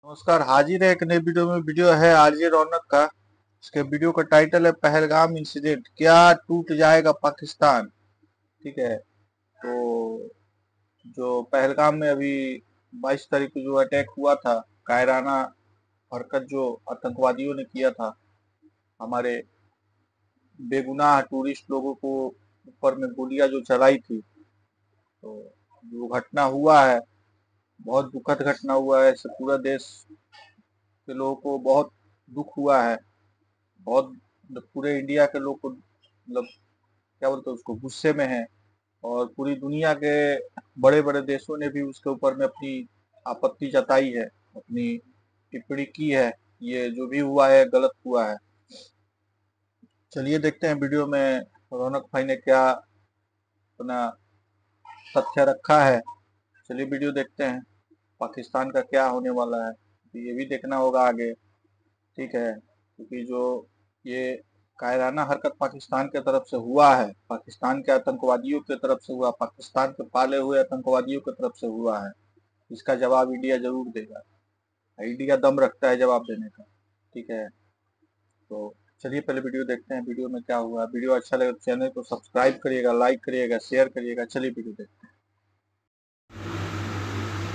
नमस्कार, हाजिर है एक नई वीडियो में। वीडियो है आरजे रौनक का। इसके वीडियो का टाइटल है पहलगाम इंसिडेंट, क्या टूट जाएगा पाकिस्तान। ठीक है। तो जो पहलगाम में अभी 22 तारीख को जो अटैक हुआ था, कायराना हरकत जो आतंकवादियों ने किया था, हमारे बेगुनाह टूरिस्ट लोगों को ऊपर में गोलियां जो चलाई थी, तो जो घटना हुआ है बहुत दुखद घटना हुआ है। इससे पूरा देश के लोगों को बहुत दुख हुआ है। बहुत पूरे इंडिया के लोग को मतलब क्या बोलते हैं उसको, गुस्से में है। और पूरी दुनिया के बड़े बड़े देशों ने भी उसके ऊपर में अपनी आपत्ति जताई है, अपनी टिप्पणी की है। ये जो भी हुआ है गलत हुआ है। चलिए देखते हैं वीडियो में रौनक भाई ने क्या अपना तथ्य रखा है। चलिए वीडियो देखते हैं, पाकिस्तान का क्या होने वाला है तो ये भी देखना होगा आगे। ठीक है, क्योंकि जो ये कायराना हरकत पाकिस्तान के तरफ से हुआ है, पाकिस्तान के आतंकवादियों की तरफ से हुआ, पाकिस्तान के पाले हुए आतंकवादियों की तरफ से हुआ है, इसका जवाब इंडिया जरूर देगा। इंडिया दम रखता है जवाब देने का। ठीक है, तो चलिए पहले वीडियो देखते हैं, वीडियो में क्या हुआ। वीडियो अच्छा लगे तो चैनल को सब्सक्राइब करिएगा, लाइक करिएगा, शेयर करिएगा। चलिए वीडियो देखते हैं।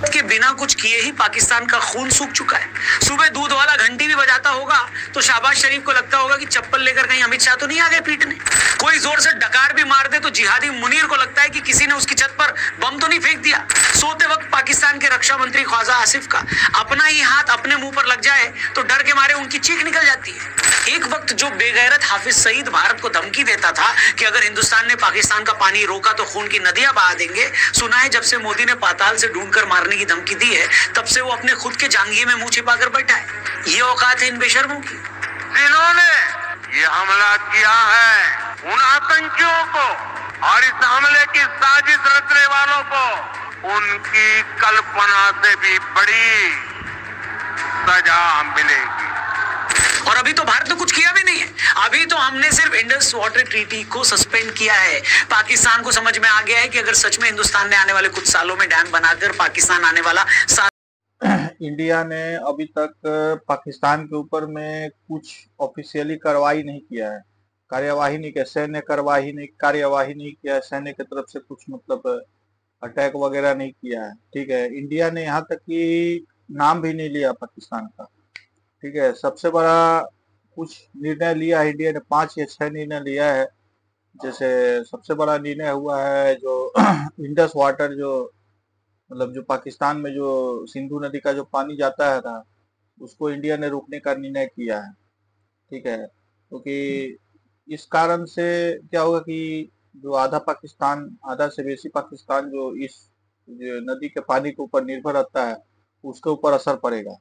के बिना कुछ किए ही पाकिस्तान का खून सूख चुका है। सुबह दूध वाला घंटी भी बजाता होगा तो शहबाज शरीफ को लगता होगा कि चप्पल लेकर कहीं अमित शाह तो नहीं आ गए पीटने। कोई जोर से डकार भी मार दे तो जिहादी मुनीर को लगता है कि किसी ने उसकी छत पर बम तो नहीं फेंक दिया। सोते वक्त पाकिस्तान के रक्षा मंत्री ख्वाजा आसिफ का अपना ही हाथ अपने मुंह पर लग जाए तो डर के मारे उनकी चीख निकल जाती है। एक वक्त जो बेगैरत हाफिज सईद भारत को धमकी देता था कि अगर हिंदुस्तान ने पाकिस्तान का पानी रोका तो खून की नदियां बहा देंगे, सुना है जब से मोदी ने पाताल से ढूंढकर मारने की धमकी दी है तब से वो अपने खुद के जांघिये में मुंह छिपाकर बैठा है। ये औकात है इन बेशर्मों की। जिन्होंने ये हमला किया है उन आतंकियों को और इस हमले की साजिश रचने वालों को उनकी कल्पना से भी बड़ी सजा मिलेगी। और अभी तो भारत ने कुछ किया भी नहीं है। अभी तो हमने सिर्फ इंडस वाटर ट्रीटी को सस्पेंड किया है। पाकिस्तान को समझ में आ गया है कि अगर सच में हिंदुस्तान ने आने वाले कुछ सालों में डैम बनाकर पाकिस्तान आने वाला इंडिया ने अभी तक पाकिस्तान के ऊपर में कुछ ऑफिशियली कार्रवाई नहीं किया है, कार्यवाही नहीं किया, सैन्य कार्यवाही नहीं किया है, सैन्य की तरफ से कुछ मतलब अटैक वगैरह नहीं किया है। ठीक है, इंडिया ने यहाँ तक कि नाम भी नहीं लिया पाकिस्तान का। ठीक है, सबसे बड़ा कुछ निर्णय लिया है इंडिया ने, 5 या 6 निर्णय लिया है। जैसे सबसे बड़ा निर्णय हुआ है जो इंडस वाटर, जो मतलब जो पाकिस्तान में जो सिंधु नदी का जो पानी जाता है था, उसको इंडिया ने रोकने का निर्णय किया है। ठीक है, क्योंकि इस कारण से क्या होगा कि जो आधा से बेसी पाकिस्तान जो इस जो नदी के पानी के ऊपर निर्भर रहता है, उसके ऊपर असर पड़ेगा।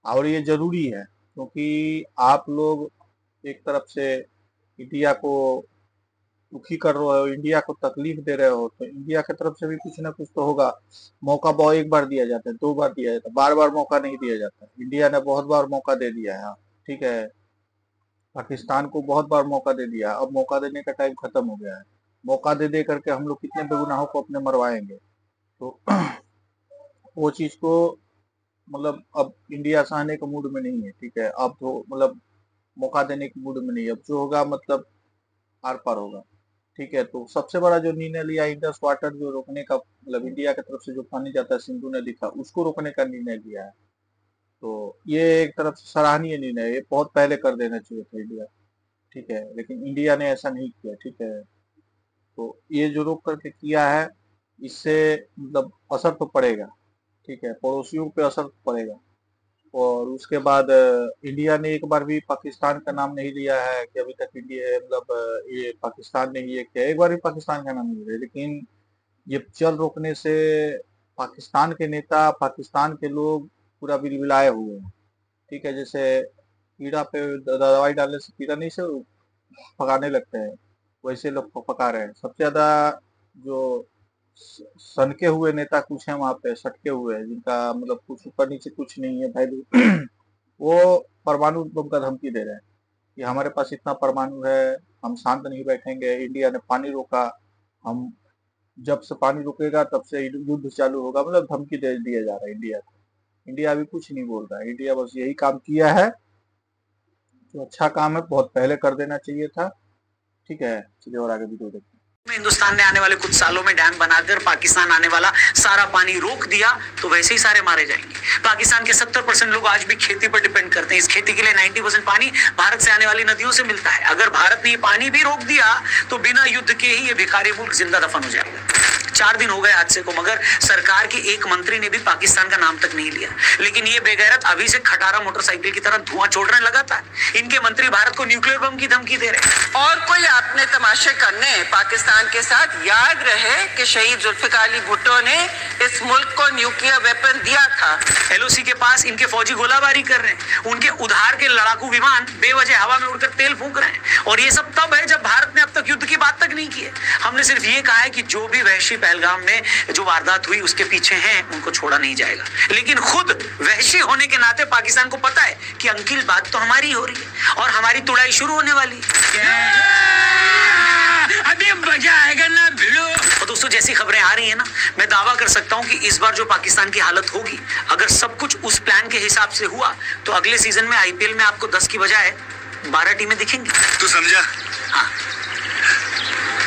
और ये जरूरी है क्योंकि आप लोग एक तरफ से इंडिया को दुखी कर रहे हो, इंडिया को तकलीफ दे रहे हो, तो इंडिया की तरफ से भी कुछ ना कुछ तो होगा। मौका बहुत एक बार दिया जाता है, 2 बार दिया जाता है, बार बार मौका नहीं दिया जाता। इंडिया ने बहुत बार मौका दे दिया है। ठीक है, पाकिस्तान को बहुत बार मौका दे दिया, अब मौका देने का टाइम खत्म हो गया है। मौका दे दे करके हम लोग कितने बेगुनाहों को अपने मरवाएंगे। तो वो चीज को मतलब अब इंडिया सहने के मूड में नहीं है। ठीक है, अब तो मतलब मौका देने के मूड में नहीं है। अब जो होगा मतलब आर पार होगा। ठीक है, तो सबसे बड़ा जो निर्णय लिया, इंडस वाटर जो रोकने का, मतलब इंडिया की तरफ से जो पानी जाता है सिंधु नदी का, उसको रोकने का निर्णय लिया है। तो ये एक तरफ से सराहनीय निर्णय है, ये बहुत पहले कर देना चाहिए था इंडिया। ठीक है, लेकिन इंडिया ने ऐसा नहीं किया। ठीक है, तो ये जो रोक करके किया है, इससे मतलब असर तो पड़ेगा। ठीक है, पड़ोसियों पे असर तो पड़ेगा। और उसके बाद इंडिया ने एक बार भी पाकिस्तान का नाम नहीं लिया है कि अभी तक इंडिया मतलब ये पाकिस्तान ने ये किया, एक बार भी पाकिस्तान का नाम नहीं लिया। लेकिन ये जल रोकने से पाकिस्तान के नेता, पाकिस्तान के लोग पूरा बिलबिलाए हुए हैं। ठीक है, जैसे कीड़ा पे दवाई डालने से कीड़ा नहीं से पकाने लगते हैं, वैसे लोग पका रहे हैं। सबसे ज्यादा जो सनके हुए नेता कुछ हैं वहां पे, सटके हुए हैं, जिनका मतलब कुछ ऊपर नीचे कुछ नहीं है भाई वो परमाणु बम का धमकी दे रहे हैं कि हमारे पास इतना परमाणु है, हम शांत नहीं बैठेंगे। इंडिया ने पानी रोका, हम जब से पानी रुकेगा तब से युद्ध चालू होगा, मतलब धमकी दे दिया जा रहा है इंडिया को। इंडिया अभी कुछ नहीं बोल रहा है। इंडिया बस यही काम किया है जो अच्छा काम है, बहुत पहले कर देना चाहिए था। ठीक है, चलिए और आगे वीडियो देखते हैं। हिंदुस्तान ने आने वाले कुछ सालों में डैम बनाकर पाकिस्तान आने वाला सारा पानी रोक दिया तो वैसे ही सारे मारे जाएंगे। पाकिस्तान के 70% लोग आज भी खेती पर डिपेंड करते हैं। इस खेती के लिए 90% पानी भारत से आने वाली नदियों से मिलता है। अगर भारत ने ये पानी भी रोक दिया तो बिना युद्ध के ही ये भिखारी मुल्क जिंदा दफन हो जाएगा। 4 दिन हो गए हादसे को, मगर सरकार के एक मंत्री ने भी पाकिस्तान का नाम तक नहीं लिया। लेकिन ये बेगैरत अभी से खटारा मोटरसाइकिल की तरह धुआं छोड़ रहे हैं लगातार। इनके मंत्री भारत को न्यूक्लियर बम की धमकी दे रहे हैं। और कोई आपने तमाशे करने पाकिस्तान के साथ। याद रहे कि शहीद जुल्फिकार अली भुट्टो ने इस मुल्क को न्यूक्लियर वेपन दिया था। एलओसी के पास इनके फौजी गोलाबारी कर रहे हैं। उनके उधार के लड़ाकू विमान बेवजह हवा में उड़कर तेल फूंक रहे हैं। और ये सब तब है जब भारत ने अब तक युद्ध की बात तक नहीं की है। हमने सिर्फ ये कहा है कि जो भी वहशी पहलगाम में जो वारदात हुई उसके पीछे हैं, उनको छोड़ा नहीं जाएगा। लेकिन खुद वहशी होने के नाते पाकिस्तान को पता है कि अंकिल बात तो हमारी हो रही है और हमारी तुड़ाई शुरू होने वाली है। अभी मजा आएगा ना भिड़ो। और दोस्तों, जैसी खबरें आ रही है ना, मैं दावा कर सकता हूं कि इस बार जो पाकिस्तान की हालत होगी, अगर सब कुछ उस प्लान के हिसाब से हुआ तो अगले सीजन में आईपीएल में आपको 10 की बजाय 12 टीमें दिखेंगी। तू समझा? हाँ,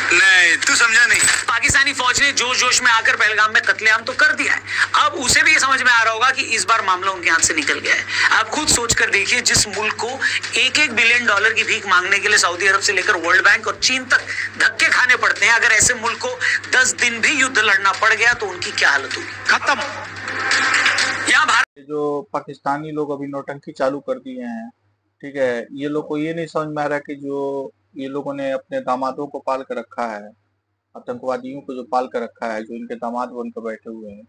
नहीं, तू समझा नहीं। पाकिस्तानी फौज ने जोश जोश में आकर पहलगाम में कत्लेआम तो कर दिया है। अब उसे भी ये समझ में आ रहा होगा कि इस बार मामला उनके हाथ से निकल गया है। आप खुद सोच कर देखिए, जिस मुल्क को $1-1 बिलियन की भीख मांगने के लिए सऊदी अरब से लेकर वर्ल्ड बैंक और चीन तक धक्के खाने पड़ते हैं, अगर ऐसे मुल्क को 10 दिन भी युद्ध लड़ना पड़ गया तो उनकी क्या हालत होगी? खत्म। यहाँ भारत जो पाकिस्तानी लोग अभी नौटंकी चालू कर दिए हैं, ठीक है, ये लोग को ये नहीं समझ में आ रहा कि जो ये लोगों ने अपने दामादों को पाल कर रखा है, आतंकवादियों को जो पाल कर रखा है, जो इनके दामाद बनकर बैठे हुए हैं,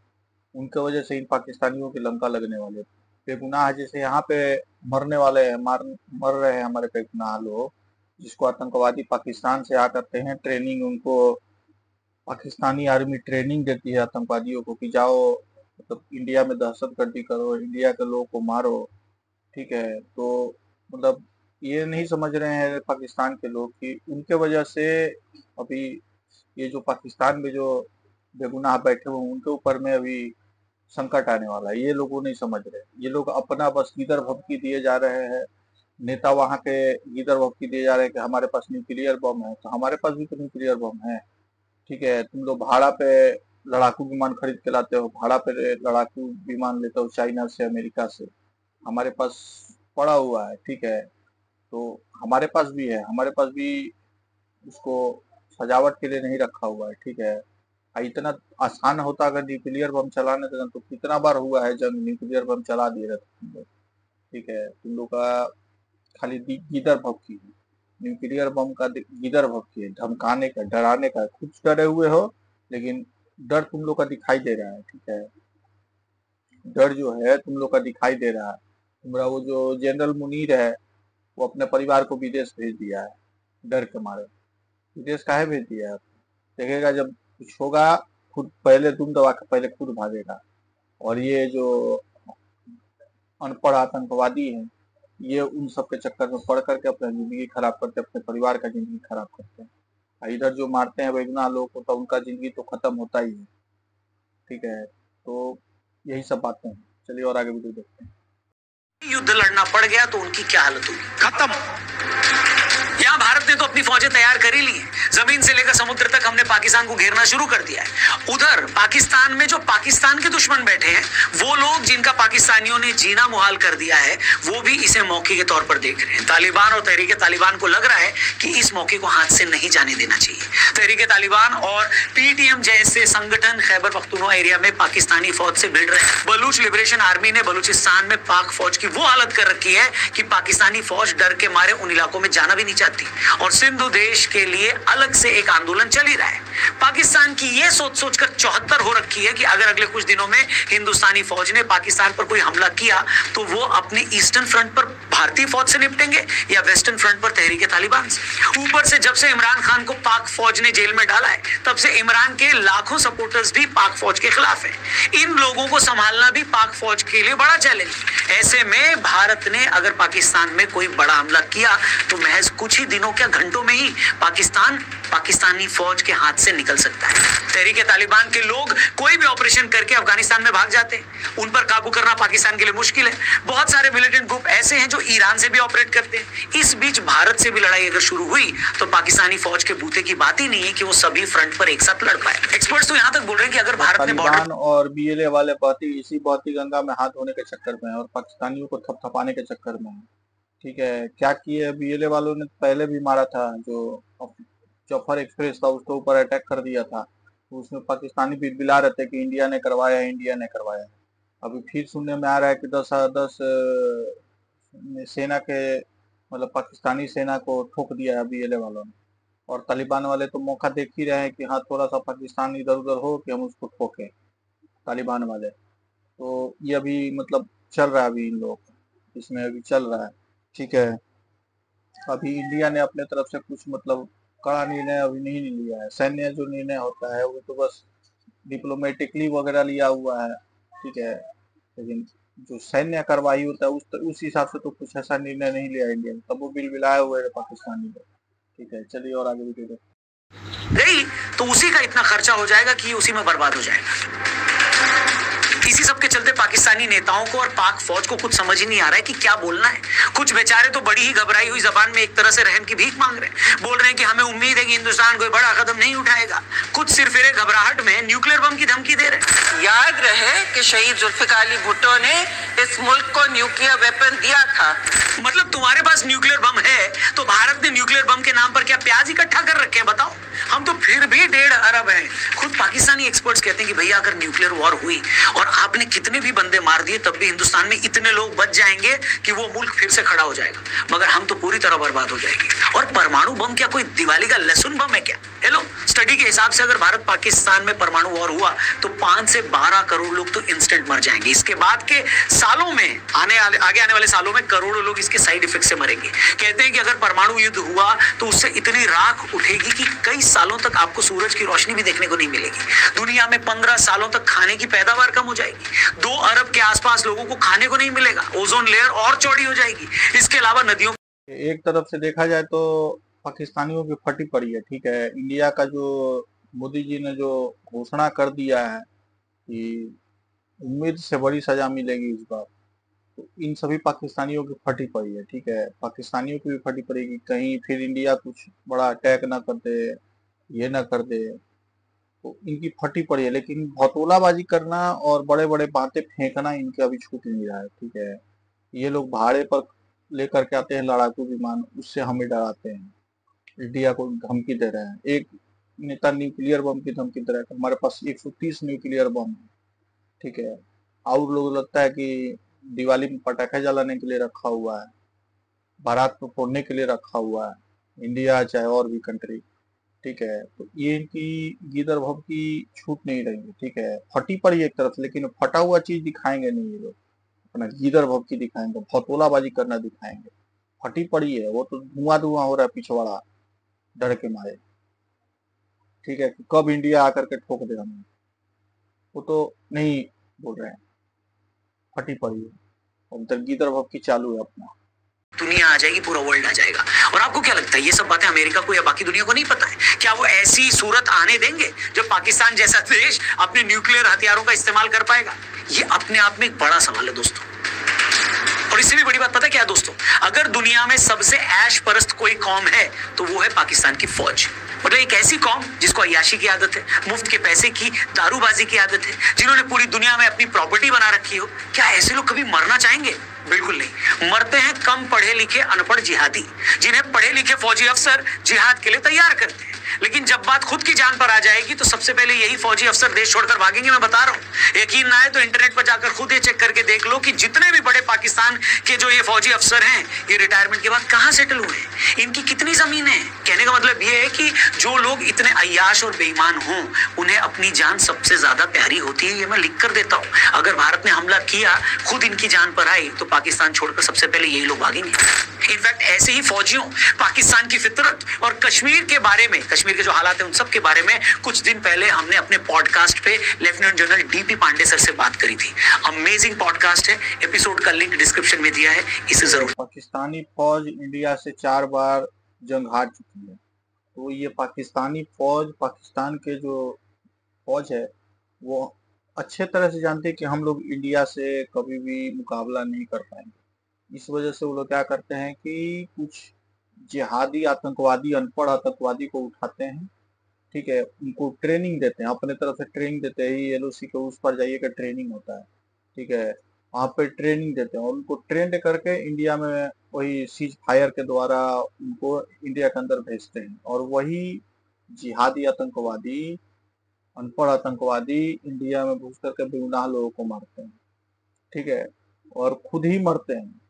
उनके वजह से इन पाकिस्तानियों की लंका लगने वाले बेगुनाह, जैसे यहाँ पे मरने वाले हैं, मर रहे हैं हमारे बेगुनाह लोग, जिसको आतंकवादी पाकिस्तान से आ करते हैं ट्रेनिंग, उनको पाकिस्तानी आर्मी ट्रेनिंग देती है आतंकवादियों को कि जाओ मतलब इंडिया में दहशतगर्दी करो, इंडिया के लोगों को मारो। ठीक है, तो मतलब ये नहीं समझ रहे हैं पाकिस्तान के लोग कि उनके वजह से अभी ये जो पाकिस्तान में जो बेगुनाह बैठे हुए उनके ऊपर में अभी संकट आने वाला है। ये लोगों नहीं समझ रहे। ये लोग अपना बस गीदड़ भभकी दिए जा रहे हैं, नेता वहाँ के गीदड़ भभकी दिए जा रहे हैं कि हमारे पास न्यूक्लियर बम है, तो हमारे पास भी तो न्यूक्लियर बम है। ठीक है, तुम लोग भाड़ा पे लड़ाकू विमान खरीद के लाते हो, भाड़ा पे लड़ाकू विमान लेते हो चाइना से, अमेरिका से, हमारे पास पड़ा हुआ है। ठीक है, तो हमारे पास भी है, हमारे पास भी उसको सजावट के लिए नहीं रखा हुआ है। ठीक है, इतना आसान होता अगर न्यूक्लियर बम चलाने देना तो कितना बार हुआ है जब न्यूक्लियर बम चला दिए रहते तुम लोग। ठीक है, तुम लोग का खाली गीदड़ भभकी है, न्यूक्लियर बम का गीदड़ भभकी है, धमकाने का, डराने का। खुद डरे हुए हो लेकिन डर तुम लोग का दिखाई दे रहा है। ठीक है, डर जो है तुम लोग का दिखाई दे रहा है। तुम्हारा वो जो जनरल मुनीर है वो अपने परिवार को विदेश भेज दिया है डर के मारे। विदेश काहे भेज दिया है? देखेगा जब कुछ होगा खुद पहले तुम दबा के पहले खुद भागेगा। और ये जो अनपढ़ आतंकवादी हैं, ये उन सब के चक्कर में पड़ करके अपना जिंदगी खराब करते, अपने परिवार का जिंदगी खराब करते हैं। इधर जो मारते हैं बेगुनाह लोगों को तो उनका जिंदगी तो खत्म होता ही है। ठीक है, तो यही सब बातें हैं। चलिए और आगे वीडियो देखते हैं। युद्ध लड़ना पड़ गया तो उनकी क्या हालत होगी? खत्म। यहाँ भारत ने तो अपनी फौजें तैयार कर ही ली हैं। जमीन से लेकर समुद्र तक हमने पाकिस्तान को घेरना शुरू कर दिया है। उधर पाकिस्तान में जो पाकिस्तान के दुश्मन बैठे हैं, वो लोग जिनका पाकिस्तानियों ने जीना मुहाल कर दिया है, वो भी इसे मौके के तौर पर देख रहे हैं। तालिबान और तहरीक तालिबान को लग रहा है कि इस मौके को हाथ से नहीं जाने देना चाहिए। तहरीक तालिबान और पीटीएम जैसे संगठन खैबर पख्तूनख्वा एरिया में पाकिस्तानी फौज से भिड़ रहे हैं। बलूच लिबरेशन आर्मी ने बलूचिस्तान में पाक फौज की वो हालत कर रखी है कि पाकिस्तानी फौज डर के मारे उन इलाकों में जाना भी नहीं चाहती। और सिंधु देश के लिए अलग से एक आंदोलन चल ही रहा है। पाकिस्तान की ये सोच कर 74 हो रखी है कि अगर अगले कुछ दिनों में हिंदुस्तानी फौज ने पाकिस्तान पर कोई हमला किया तो वो अपने ईस्टर्न फ्रंट पर भारतीय फौज से निपटेंगे या वेस्टर्न फ्रंट पर तहरीक तालिबान से। ऊपर से जब से इमरान खान को पाक फौज ने जेल में डाला है, तब से इमरान के लाखों सपोर्टर्स भी पाक फौज के खिलाफ है। इन लोगों को संभालना भी पाक फौज के लिए बड़ा चैलेंज। ऐसे में भारत ने अगर पाकिस्तान में कोई बड़ा हमला किया तो महज कुछ ही दिनों क्या घंटों में ही पाकिस्तानी फौज के हाथ से निकल सकता है। तहरीक तालिबान के लोग कोई भी ऑपरेशन करके अफगानिस्तान में भाग जाते हैं। उन पर काबू करना पाकिस्तान के लिए मुश्किल है। बहुत सारे मिलिटेंट ग्रुप ऐसे हैं जो ईरान से भी ऑपरेट करते हैं। इस बीच भारत से भी लड़ाई अगर शुरू हुई तो पाकिस्तानी फौज के बूते की बात ही नहीं है कि वो सभी फ्रंट पर एक साथ लड़ पाए। एक्सपर्ट्स तो यहाँ तक बोल रहे हैं कि अगर भारत ने तालिबान और बीएलए वाले इसी बहती गंगा में हाथ धोने के चक्कर में है और पाकिस्तानियों को थपथपाने के चक्कर में है। ठीक है, क्या किए बीएलए वालों ने पहले भी मारा था, जो जफर एक्सप्रेस था उसके ऊपर अटैक कर दिया था। उसमें पाकिस्तानी बिलबिला रहे थे कि इंडिया ने करवाया, इंडिया ने करवाया। अभी फिर सुनने में आ रहा है कि 10 सेना के मतलब पाकिस्तानी सेना को ठोक दिया है बीएलए वालों ने। और तालिबान वाले तो मौका देख ही रहे हैं कि हाँ थोड़ा सा पाकिस्तान इधर उधर हो कि हम उसको ठोके, तालिबान वाले। तो ये अभी मतलब चल रहा है, अभी इन लोगों को इसमें अभी चल रहा है। ठीक है, अभी इंडिया ने अपने तरफ से कुछ मतलब कड़ा निर्णय अभी नहीं लिया है। सैन्य जो निर्णय होता है वो तो बस डिप्लोमेटिकली वगैरह लिया हुआ है। ठीक है, लेकिन जो सैन्य कार्रवाई होता है उस हिसाब से तो कुछ ऐसा निर्णय नहीं लिया इंडिया ने, तब वो बिल बिलाए हुए है पाकिस्तानी लोग। ठीक है, चलिए और आगे भी गई तो उसी का इतना खर्चा हो जाएगा कि उसी में बर्बाद हो जाएगा। इसी सब के चलते पाकिस्तानी नेताओं को और पाक फौज को कुछ समझ ही नहीं आ रहा है कि क्या बोलना है। कुछ बेचारे तो बड़ी ही घबराई हुई जबान में एक तरह से रहम की भीख मांग रहे हैं। बोल रहे हैं कि हमें उम्मीद है कि हिंदुस्तान कोई बड़ा कदम नहीं उठाएगा। कुछ सिरफिरे घबराहट में न्यूक्लियर बम की धमकी दे रहे हैं। याद रहे कि शहीद जुल्फिकार अली भुट्टो ने इस मुल्क को न्यूक्लियर वेपन दिया था। मतलब तुम्हारे पास न्यूक्लियर बम है तो भारत ने न्यूक्लियर बम के नाम पर क्या प्याज इकट्ठा कर रखे हैं? बताओ, हम तो फिर भी 1.5 अरब हैं। खुद पाकिस्तानी एक्सपर्ट्स कहते हैं कि भैया अगर न्यूक्लियर वॉर हुई और आपने कितने भी बंदे मार दिए तब भी हिंदुस्तान में इतने लोग बच जाएंगे कि वो मुल्क फिर से खड़ा हो जाएगा, मगर हम तो पूरी तरह बर्बाद हो जाएंगे। और परमाणु बम क्या कोई दिवाली का लहसुन बम है क्या? हेलो, स्टडी के हिसाब से अगर भारत पाकिस्तान में परमाणु वॉर हुआ तो 5 से 12 करोड़ लोग तो इंस्टेंट मर जाएंगे। इसके बाद के सालों में आगे आने वाले सालों में करोड़ों लोग इसके साइड इफेक्ट से मरेंगे। कहते हैं कि अगर परमाणु युद्ध हुआ तो उससे इतनी राख उठेगी कि कई सालों तक आपको सूरज की रोशनी भी देखने को नहीं मिलेगी। दुनिया में 15 सालों तक खाने की पैदावार कम हो जाएगी। 2 अरब के आसपास लोगों को खाने को नहीं मिलेगा। ओजोन लेयर और चौड़ी हो जाएगी। इसके अलावा नदियों, एक तरफ से देखा जाए तो पाकिस्तानियों की फटी पड़ी है। ठीक है, इंडिया का जो मोदी जी ने जो घोषणा कर दिया है कि उम्मीद से बड़ी सजा मिलेगी इस बार, तो इन सभी पाकिस्तानियों की फटी पड़ी है। ठीक है, पाकिस्तानियों की भी फटी पड़ेगी, कहीं फिर इंडिया कुछ बड़ा अटैक ना कर दे, ये ना कर दे, तो इनकी फटी पड़ी है। लेकिन भौतोलाबाजी करना और बड़े बड़े बातें फेंकना इनके अभी छूट नहीं रहा है। ठीक है, ये लोग भाड़े पर लेकर के आते हैं लड़ाकू विमान, उससे हमें डराते हैं, इंडिया को धमकी दे रहे हैं। एक नेता न्यूक्लियर बम की धमकी दे रहा है, हमारे पास 130 न्यूक्लियर बम है। ठीक है, और लोग लगता है कि दिवाली में पटाखे जलाने के लिए रखा हुआ है, बारात को फोड़ने के लिए रखा हुआ है, इंडिया चाहे और भी कंट्री। ठीक है, तो ये इनकी गीदर भव की छूट नहीं रहेगी। ठीक है, फटी पड़ी एक तरफ से, लेकिन फटा हुआ चीज दिखाएंगे नहीं ये लोग, अपना गीदर भव की दिखाएंगे, भौतोलाबाजी करना दिखाएंगे। फटी पड़ी है, वो तो धुआं धुआं हो रहा है पिछवाड़ा डर के मारे। ठीक है, कब इंडिया आकर के ठोक दे हमें, वो तो नहीं बोल रहे हैं, फटी पड़ी है। और गीदर भव की चालू है अपना। दुनिया आ जाएगी, पूरा वर्ल्ड आ जाएगा। और आपको क्या लगता है ये सब बातें अमेरिका को या बाकी दुनिया को नहीं पता है? क्या वो ऐसी सूरत आने देंगे जब पाकिस्तान जैसा देश अपने न्यूक्लियर हथियारों का इस्तेमाल कर पाएगा? ये अपने आप में एक बड़ा सवाल है दोस्तों। और इससे भी बड़ी बात पता है क्या है दोस्तों? अगर दुनिया में सबसे ऐश परस्त कोई कौम है तो वो है पाकिस्तान की फौज। मतलब एक ऐसी कौम जिसको अय्याशी की आदत है, मुफ्त के पैसे की, दारूबाजी की आदत है, जिन्होंने पूरी दुनिया में अपनी प्रॉपर्टी बना रखी हो। क्या ऐसे लोग कभी मरना चाहेंगे? बिल्कुल नहीं। मरते हैं कम पढ़े लिखे अनपढ़ जिहादी, जिन्हें पढ़े लिखे फौजी अफसर जिहाद के लिए तैयार करते हैं। लेकिन जब बात खुद की जान पर आ जाएगी तो सबसे पहले यही फौजी अफसर देश छोड़कर भागेंगे। मैं बता रहा हूँ, यकीन ना आए तो इंटरनेट पर जाकर खुद ये चेक करके देख लो कि जितने भी बड़े पाकिस्तान के जो ये फौजी अफसर हैं, ये रिटायरमेंट के बाद कहाँ सेटल हुए हैं, इनकी कितनी जमीनें हैं। कहने का मतलब ये है कि जो लोग इतने अय्याश और बेईमान हों, उन्हें अपनी जान सबसे ज्यादा प्यारी होती है। ये मैं लिख कर देता हूँ। अगर भारत ने हमला किया, खुद इनकी जान पर आई, तो पाकिस्तान छोड़कर सबसे पहले यही लोग भागेंगे। इनफैक्ट ऐसे ही फौजियों, पाकिस्तान की फितरत और कश्मीर के बारे में, कश्मीर के जो हालात है उन सब के बारे में कुछ दिन पहले हमने अपने पॉडकास्ट पे lieutenant general DP Pandey sir से बात करी थी। अमेजिंग पॉडकास्ट है, एपिसोड का लिंक डिस्क्रिप्शन में दिया है, इसे जरूर। पाकिस्तानी फौज इंडिया से 4 बार जंग हार चुकी है। तो ये पाकिस्तानी फौज, पाकिस्तान के जो फौज है वो अच्छे तरह से जानते हैं कि हम लोग इंडिया से कभी भी मुकाबला नहीं कर पाएंगे। इस वजह से वो लोग क्या करते हैं कि कुछ जिहादी आतंकवादी, अनपढ़ आतंकवादी को उठाते हैं, ठीक है, उनको ट्रेनिंग देते हैं, अपने तरफ से ट्रेनिंग देते हैं, एलओसी के उस पर जाइए का ट्रेनिंग होता है, ठीक है, वहाँ पे ट्रेनिंग देते हैं और उनको ट्रेंड करके इंडिया में वही सीज फायर के द्वारा उनको इंडिया के अंदर भेजते हैं और वही जिहादी आतंकवादी, अनपढ़ आतंकवादी इंडिया में घुस करके बेगुनाह लोगों को मारते हैं, ठीक है, और खुद ही मरते हैं,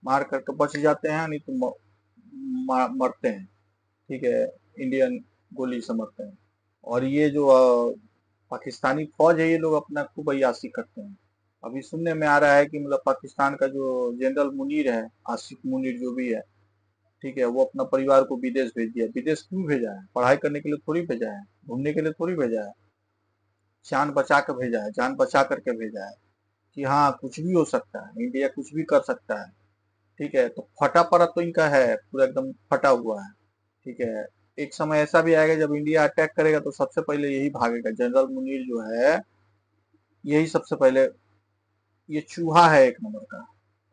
मार करके बच जाते हैं, नहीं तो मरते हैं, ठीक है, इंडियन गोली से मरते हैं। और ये जो पाकिस्तानी फौज है ये लोग अपना खूब अय्याशी करते हैं। अभी सुनने में आ रहा है कि मतलब पाकिस्तान का जो जनरल मुनीर है, आसिफ मुनीर जो भी है, ठीक है, वो अपना परिवार को विदेश भेज दिया। विदेश क्यों भेजा है? पढ़ाई करने के लिए थोड़ी भेजा है, घूमने के लिए थोड़ी भेजा है, जान बचा कर भेजा है, जान बचा करके भेजा है कि हाँ कुछ भी हो सकता है, इंडिया कुछ भी कर सकता है, ठीक है। तो फटा पड़ा तो इनका है, पूरा एकदम फटा हुआ है, ठीक है। एक समय ऐसा भी आएगा जब इंडिया अटैक करेगा तो सबसे पहले यही भागेगा। जनरल मुनीर जो है यही सबसे पहले, ये चूहा है एक नंबर का,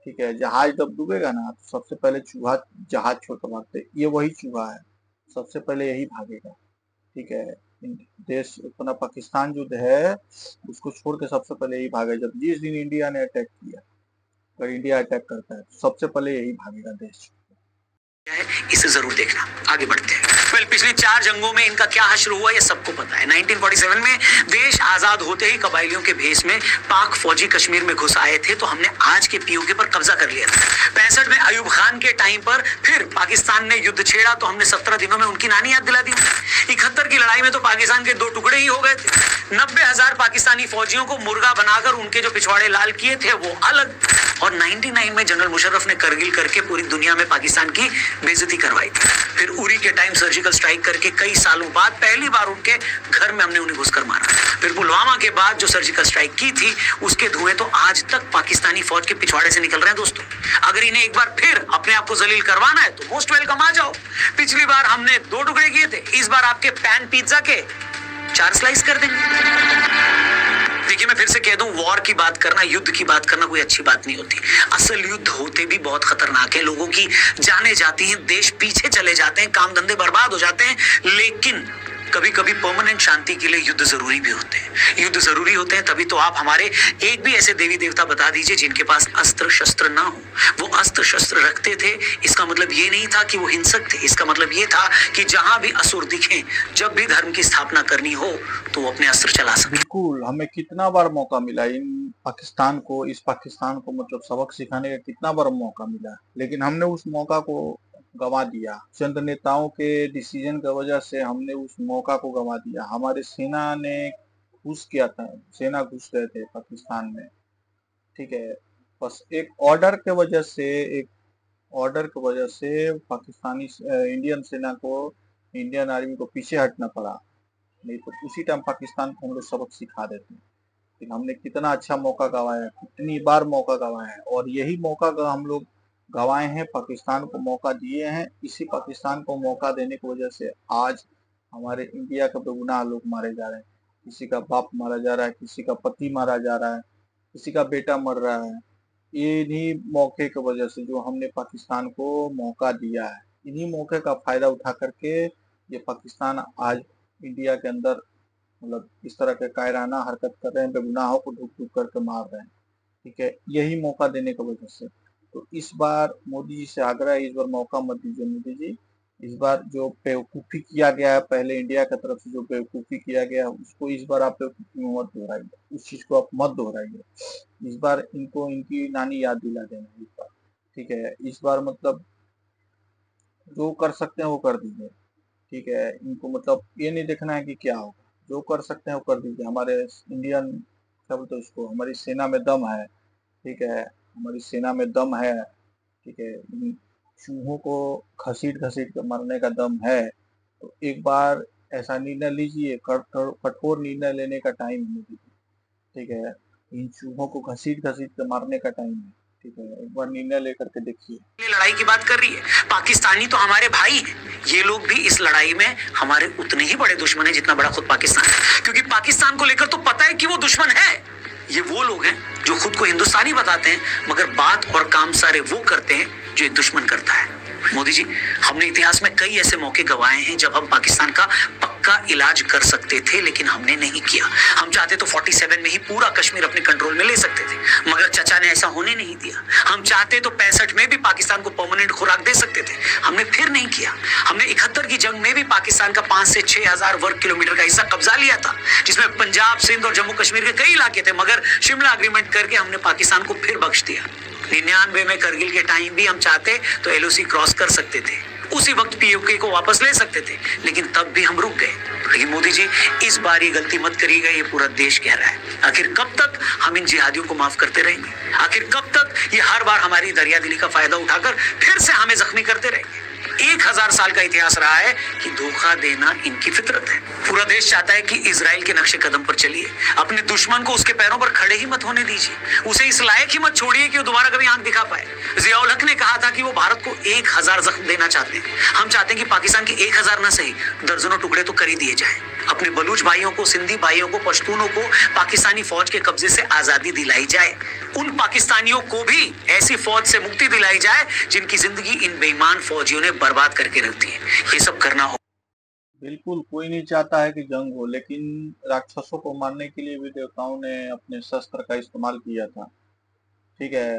ठीक है। जहाज जब डूबेगा ना तो सबसे पहले चूहा जहाज छोड़ कर भागते, ये वही चूहा है, सबसे पहले यही भागेगा, ठीक है। देश अपना पाकिस्तान जो है उसको छोड़ के सबसे पहले यही भागेगा। जब जिस दिन इंडिया ने अटैक किया, अगर इंडिया अटैक करता है तो सबसे पहले यही भागेगा देश। इसे जरूर देखना। आगे बढ़ते हैं। पिछली 4 जंगों में इनका क्या हश्र हुआ ये सबको पता है। 1947 में देश आजाद होते ही कबायलियों के भेष में पाक फौजी कश्मीर में घुस आए थे तो हमने आज के पीओके पर कब्जा कर लिया था। 65 में अयूब खान के टाइम पर फिर पाकिस्तान ने युद्ध छेड़ा तो हमने 17 दिनों में उनकी नानी याद दिला दी। 71 की लड़ाई में तो पाकिस्तान के 2 टुकड़े ही हो गए थे। 90,000 पाकिस्तानी फौजियों को मुर्गा बनाकर उनके जो पिछवाड़े लाल किए थे वो अलग। और 99 में जनरल मुशर्रफ ने करगिल करके पूरी दुनिया में पाकिस्तान की बेइज्जती करवाई थी। फिर उरी के टाइम सर्जिकल स्ट्राइक करके कई सालों बाद पहली बार उनके घर में हमने उन्हें घुसकर मारा। फिर पुलवामा के बाद जो सर्जिकल स्ट्राइक की थी उसके धुएं तो आज तक पाकिस्तानी फौज के पिछवाड़े से निकल रहे हैं। दोस्तों अगर इन्हें एक बार फिर अपने आप को जलील करवाना है तो मोस्ट वेलकम, आ जाओ। पिछली बार हमने 2 टुकड़े किए थे, इस बार आपके पैन पिज्जा के 4 स्लाइस कर देंगे। देखिए मैं फिर से कह दूं, वॉर की बात करना, युद्ध की बात करना कोई अच्छी बात नहीं होती। असल युद्ध होते भी बहुत खतरनाक है, लोगों की जानें जाती हैं, देश पीछे चले जाते हैं, काम धंधे बर्बाद हो जाते हैं। लेकिन कभी कभी परमानेंट शांति के लिए युद्ध जरूरी भी होते हैं। युद्ध जरूरी होते हैं तभी तो आप हमारे एक भी ऐसे देवी देवता बता दीजिए जिनके पास अस्त्र शस्त्र ना हो। वो अस्त्र शस्त्र रखते थे, इसका मतलब ये नहीं था कि वो हिंसक थे, इसका मतलब ये था कि जहां भी असुर दिखे, जब भी धर्म की स्थापना करनी हो तो वो अपने अस्त्र चला सके। बिल्कुल, हमें कितना बार मौका मिला इन पाकिस्तान को, इस पाकिस्तान को मतलब सबक सिखाने का कितना बार मौका मिला, लेकिन हमने उस मौका को गंवा दिया। चंद नेताओं के डिसीजन की वजह से हमने उस मौका को गंवा दिया। हमारे सेना ने घुस किया था, सेना घुस गए थे पाकिस्तान में, ठीक है। बस एक ऑर्डर के वजह से, एक ऑर्डर की वजह से पाकिस्तानी इंडियन सेना को, इंडियन आर्मी को पीछे हटना पड़ा, नहीं तो उसी टाइम पाकिस्तान को हम लोग सबक सिखा देते। लेकिन हमने कितना अच्छा मौका गंवाया है, कितनी बार मौका गंवाया है, और यही मौका का हम लोग गंवाए हैं, पाकिस्तान को मौका दिए हैं। इसी पाकिस्तान को मौका देने की वजह से आज हमारे इंडिया के बेगुनाह लोग मारे जा रहे हैं। किसी का बाप मारा जा रहा है, किसी का पति मारा जा रहा है, किसी का बेटा मर रहा है। इन्हीं मौके की वजह से जो हमने पाकिस्तान को मौका दिया है, इन्हीं मौके का फायदा उठा करके ये पाकिस्तान आज इंडिया के अंदर मतलब इस तरह के कायराना हरकत कर रहे हैं, बेगुनाहों को ढूक ढूक करके मार रहे हैं, ठीक है, यही मौका देने की वजह से। तो इस बार मोदी जी से आग्रह है, इस बार मौका मत दीजिए मोदी जी। इस बार जो बेवकूफ़ी किया गया है, पहले इंडिया की तरफ से जो बेवकूफ़ी किया गया है उसको इस बार आप बेवकूफ़ी में मत दोहराइए, उस चीज़ को आप मत दोहराइए। इस बार इनको इनकी नानी याद दिला देना इस बार, ठीक है। इस बार मतलब जो कर सकते हैं वो कर दीजिए, ठीक है। इनको मतलब ये नहीं देखना है कि क्या होगा, जो कर सकते हैं वो कर दीजिए। हमारे इंडियन क्या बोलते हैं उसको, हमारी सेना में दम है, ठीक है, हमारी सेना में दम है, ठीक है। इन चूहों को घसीट घसीट कर मारने का दम है। तो एक बार ऐसा निर्णय लीजिए, कठोर निर्णय लेने का टाइम है मोदी जी, ठीक है। इन चूहों को घसीट घसीट कर मारने का टाइम है, ठीक है, एक बार निर्णय लेकर के देखिए। लड़ाई की बात कर रही है, पाकिस्तानी तो हमारे भाई हैं, ये लोग भी इस लड़ाई में हमारे उतने ही बड़े दुश्मन हैं जितना बड़ा खुद पाकिस्तान है, क्योंकि पाकिस्तान को लेकर तो पता है कि वो दुश्मन है। ये वो लोग हैं जो खुद को हिंदुस्तानी बताते हैं मगर बात और काम सारे वो करते हैं जो एक दुश्मन करता है। मोदी जी, हमने इतिहास में कई ऐसे मौके गंवाए हैं जब हम पाकिस्तान का पक्का इलाज कर सकते थे, लेकिन हमने नहीं किया। हम चाहते तो 47 में ही पूरा कश्मीर अपने कंट्रोल में ले सकते थे, मगर चचा ने ऐसा होने नहीं दिया। हम चाहते तो 65 में भी पाकिस्तान को परमानेंट खुराक दे सकते थे, हमने फिर नहीं किया। हमने 71 की जंग में भी पाकिस्तान का 5 से 6 हजार वर्ग किलोमीटर का हिस्सा कब्जा लिया था, जिसमें पंजाब, सिंध और जम्मू कश्मीर के कई इलाके थे, मगर शिमला अग्रीमेंट करके हमने पाकिस्तान को फिर बख्श दिया। 99 में करगिल के टाइम भी हम चाहते तो एलओसी क्रॉस कर सकते थे, उसी वक्त पीओके को वापस ले सकते थे, लेकिन तब भी हम रुक गए। लेकिन मोदी जी, इस बार ये गलती मत करिएगा, ये पूरा देश कह रहा है। आखिर कब तक हम इन जिहादियों को माफ करते रहेंगे? आखिर कब तक ये हर बार हमारी दरियादिली का फायदा उठाकर फिर से हमें जख्मी करते रहेंगे? 1000 साल का इतिहास रहा है कि धोखा देना इनकी फितरत है। पूरा देश चाहता है कि इजराइल के नक्शे कदम पर चलिए, अपने दुश्मन को उसके पैरों पर खड़े ही मत होने दीजिए, उसे इस लायक ही मत छोड़िए कि वो दोबारा कभी आंख दिखा पाए। जियाउल हक ने कहा था कि वो भारत को 1000 जख्म देना चाहते हैं। हम चाहते हैं कि पाकिस्तान के 1000 न सही दर्जनों टुकड़े तो कर ही दिए जाए। अपने बलूच भाइयों को, सिंधी भाइयों को, पश्तूनों को पाकिस्तानी फौज के कब्जे से आजादी दिलाई जाए। उन पाकिस्तानियों को भी ऐसी फौज से मुक्ति दिलाई जाए जिनकी जिंदगी इन बेईमान फौजियों ने बर्बाद करके रख दी है। ये सब करना हो। बिल्कुल कोई नहीं चाहता है कि जंग हो, लेकिन राक्षसों को मारने के लिए भी देवताओं ने अपने शस्त्र का इस्तेमाल किया था। ठीक है,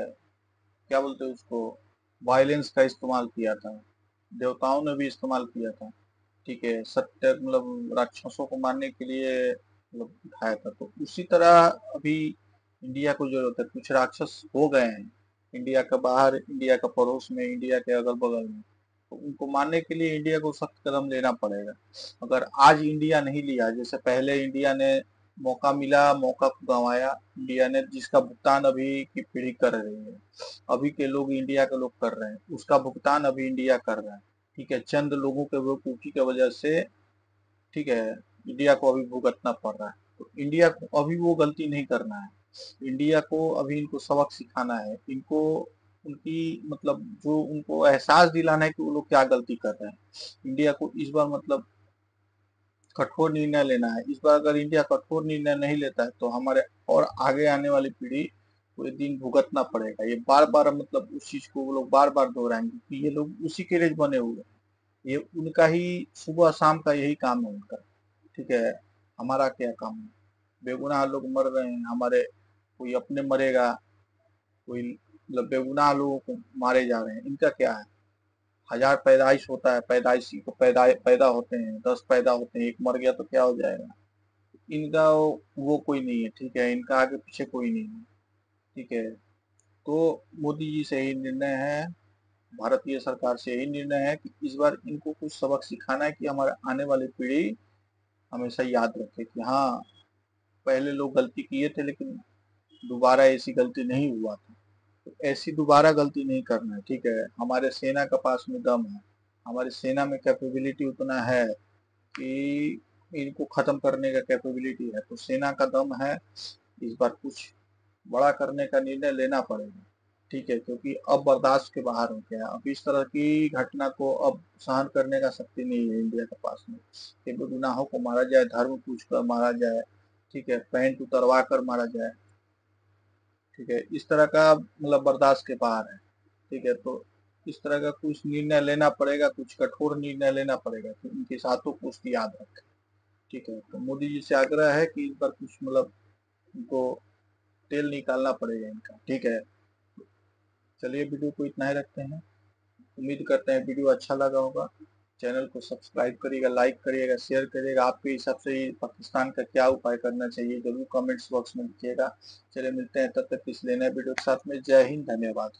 क्या बोलते हैं उसको, वायलेंस का इस्तेमाल किया था, देवताओं ने भी इस्तेमाल किया था। ठीक है, सत्य मतलब राक्षसों को मारने के लिए मतलब उठाया था। तो उसी तरह अभी इंडिया को जरूरत है। कुछ राक्षस हो गए हैं इंडिया का बाहर, इंडिया का पड़ोस में, इंडिया के अगल बगल में, तो उनको मारने के लिए इंडिया को सख्त कदम लेना पड़ेगा। अगर आज इंडिया नहीं लिया, जैसे पहले इंडिया ने मौका मिला, मौका को गंवाया इंडिया ने, जिसका भुगतान अभी की पीढ़ी कर रही है, अभी के लोग, इंडिया के लोग कर रहे हैं, उसका भुगतान अभी इंडिया कर रहा है। ठीक है, चंद लोगों के बेवकूफी की वजह से, ठीक है, इंडिया को अभी भुगतना पड़ रहा है। तो इंडिया को अभी वो गलती नहीं करना है। इंडिया को अभी इनको सबक सिखाना है, इनको उनकी मतलब जो उनको एहसास दिलाना है कि वो लोग क्या गलती कर रहे हैं। इंडिया को इस बार मतलब कठोर निर्णय लेना है। इस बार अगर इंडिया कठोर निर्णय नहीं लेता है तो हमारे और आगे आने वाली पीढ़ी को ये दिन भुगतना पड़ेगा। ये बार बार मतलब उस चीज को वो लोग बार बार दोहराएंगे क्योंकि ये लोग उसी के लिए बने हुए हैं। ये उनका ही सुबह शाम का यही काम है उनका। ठीक है, हमारा क्या काम है? बेगुनाह लोग मर रहे हैं हमारे, कोई अपने मरेगा, कोई मतलब बेगुनाह लोगों को मारे जा रहे हैं। इनका क्या है? 1000 पैदाइश होता है, पैदाइशी को पैदा होते हैं, 10 पैदा होते हैं, एक मर गया तो क्या हो जाएगा? इनका वो कोई नहीं है। ठीक है, इनका आगे पीछे कोई नहीं है। ठीक है, तो मोदी जी से यही निर्णय है, भारतीय सरकार से यही निर्णय है कि इस बार इनको कुछ सबक सिखाना है कि हमारे आने वाली पीढ़ी हमेशा याद रखे कि हाँ, पहले लोग गलती किए थे लेकिन दोबारा ऐसी गलती नहीं हुआ था। तो ऐसी दोबारा गलती नहीं करना है। ठीक है, हमारे सेना के पास में दम है, हमारी सेना में कैपेबिलिटी उतना है कि इनको खत्म करने का कैपेबिलिटी है। तो सेना का दम है, इस बार कुछ बड़ा करने का निर्णय लेना पड़ेगा। ठीक है, क्योंकि अब बर्दाश्त के बाहर हो गया। अब इस तरह की घटना को अब सहन करने का शक्ति नहीं है इंडिया के पास में कि बेगुनाहों को मारा जाए, धर्म पूछ कर मारा जाए, ठीक है, पैंट उतरवा कर मारा जाए। ठीक है, इस तरह का मतलब बर्दाश्त के बाहर है। ठीक है, तो इस तरह का कुछ निर्णय लेना पड़ेगा, कुछ कठोर निर्णय लेना पड़ेगा कि इनके साथों को उसकी याद रखें। ठीक है, तो मोदी जी से आग्रह है कि इस पर कुछ मतलब इनको तेल निकालना पड़ेगा इनका। ठीक है, चलिए वीडियो को इतना ही रखते हैं। उम्मीद करते हैं वीडियो अच्छा लगा होगा। चैनल को सब्सक्राइब करिएगा, लाइक करिएगा, शेयर करिएगा। आपके हिसाब से पाकिस्तान का क्या उपाय करना चाहिए जरूर कमेंट्स बॉक्स में लिखिएगा। चलिए मिलते हैं तब तक इस नए वीडियो के साथ में। जय हिंद, धन्यवाद।